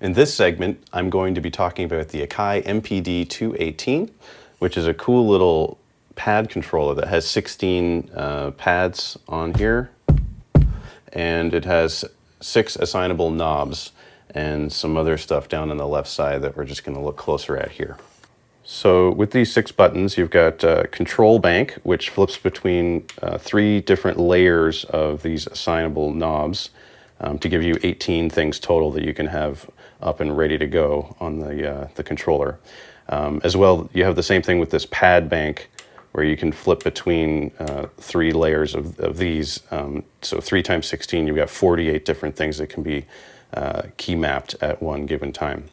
In this segment, I'm going to be talking about the Akai MPD218, which is a cool little pad controller that has 16 pads on here, and it has 6 assignable knobs and some other stuff down on the left side that we're just going to look closer at here. So with these 6 buttons, you've got control bank, which flips between 3 different layers of these assignable knobs to give you 18 things total that you can have up and ready to go on the controller. As well, you have the same thing with this pad bank, where you can flip between 3 layers of these. So 3 times 16, you've got 48 different things that can be key mapped at one given time.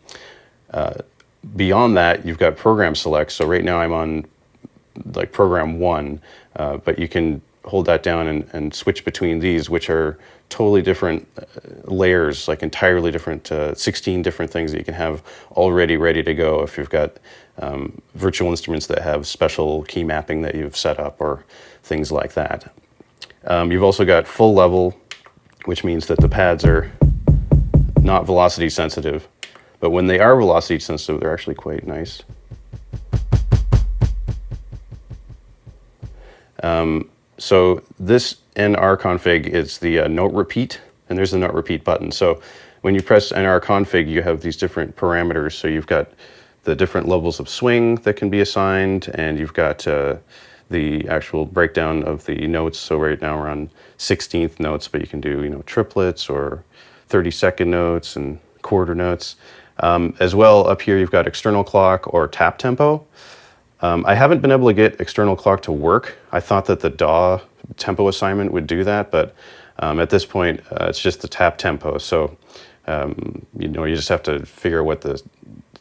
Beyond that, you've got program select. So right now I'm on like program 1, but you can hold that down and switch between these, which are totally different layers, like entirely different, 16 different things that you can have already ready to go if you've got virtual instruments that have special key mapping that you've set up or things like that. You've also got full level, which means that the pads are not velocity sensitive, but when they are velocity sensitive, they're actually quite nice. So this NR config is the note repeat, and there's the note repeat button. So when you press NR config, you have these different parameters. So you've got the different levels of swing that can be assigned, and you've got the actual breakdown of the notes. So right now we're on 16th notes, but you can do triplets or 30-second notes and quarter notes. As well, up here you've got external clock or tap tempo. I haven't been able to get external clock to work. I thought that the DAW tempo assignment would do that, but at this point it's just the tap tempo. So you just have to figure out what the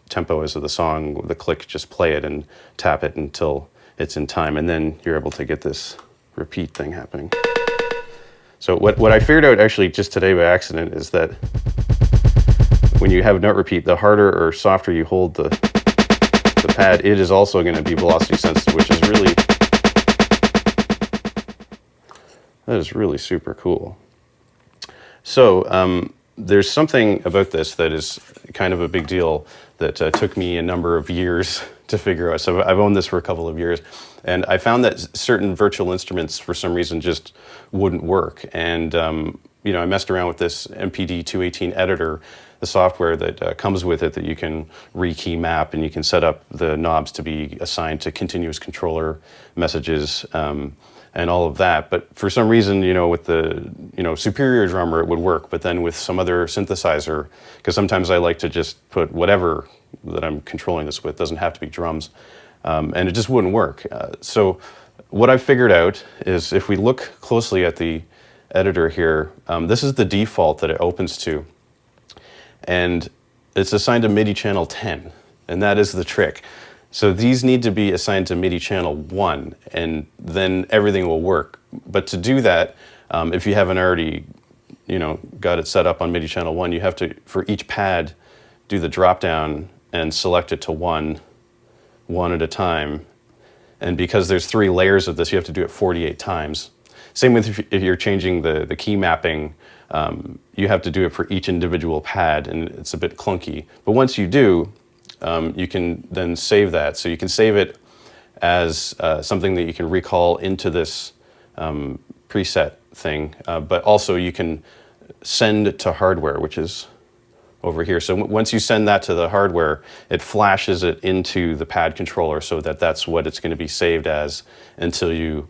tempo is of the song. The click, just play it and tap it until it's in time, and then you're able to get this repeat thing happening. So what I figured out actually just today by accident is that when you have note repeat, the harder or softer you hold the pad, it is also going to be velocity sensitive, which is really super cool. So there's something about this that is kind of a big deal that took me a number of years to figure out. So I've owned this for a couple of years, and I found that certain virtual instruments for some reason just wouldn't work. And I messed around with this MPD218 editor, the software that comes with it that you can re-key map, and you can set up the knobs to be assigned to continuous controller messages and all of that. But for some reason, with the Superior Drummer, it would work, but then with some other synthesizer, because sometimes I like to just put whatever that I'm controlling this with, doesn't have to be drums, and it just wouldn't work. So what I figured out is if we look closely at the editor here, this is the default that it opens to. And it's assigned to MIDI channel 10, and that is the trick. So these need to be assigned to MIDI channel 1, and then everything will work. But to do that, if you haven't already got it set up on MIDI channel 1, you have to, for each pad, do the drop down and select it to 1 at a time. And because there's 3 layers of this, you have to do it 48 times. Same with if you're changing the key mapping, you have to do it for each individual pad, and it's a bit clunky. But once you do, you can then save that. So you can save it as something that you can recall into this preset thing, but also you can send to hardware, which is over here. So once you send that to the hardware, it flashes it into the pad controller so that that's what it's going to be saved as until you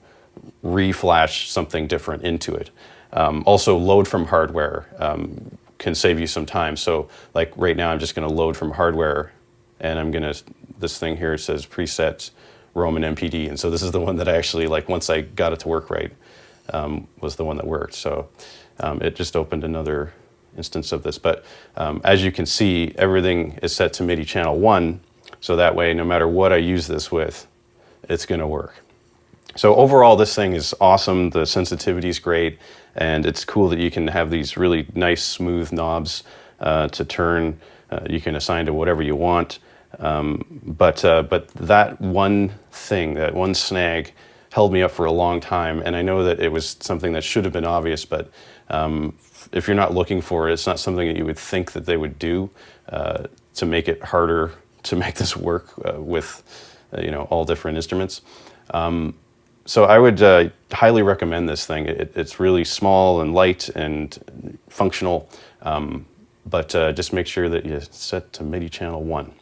reflash something different into it. Also, load from hardware can save you some time. So like right now, I'm just going to load from hardware, and this thing here says preset Roman MPD. And so this is the one that I actually, once I got it to work right, was the one that worked. So it just opened another instance of this. But as you can see, everything is set to MIDI channel 1. So that way, no matter what I use this with, it's going to work. So overall, this thing is awesome. The sensitivity is great, and it's cool that you can have these really nice, smooth knobs to turn. You can assign to whatever you want. But that one thing, that one snag, held me up for a long time, and I know that it was something that should have been obvious, but if you're not looking for it, it's not something that you would think that they would do to make it harder to make this work with all different instruments. So I would highly recommend this thing. It's really small and light and functional, but just make sure that you set to MIDI channel 1.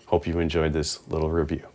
Hope you enjoyed this little review.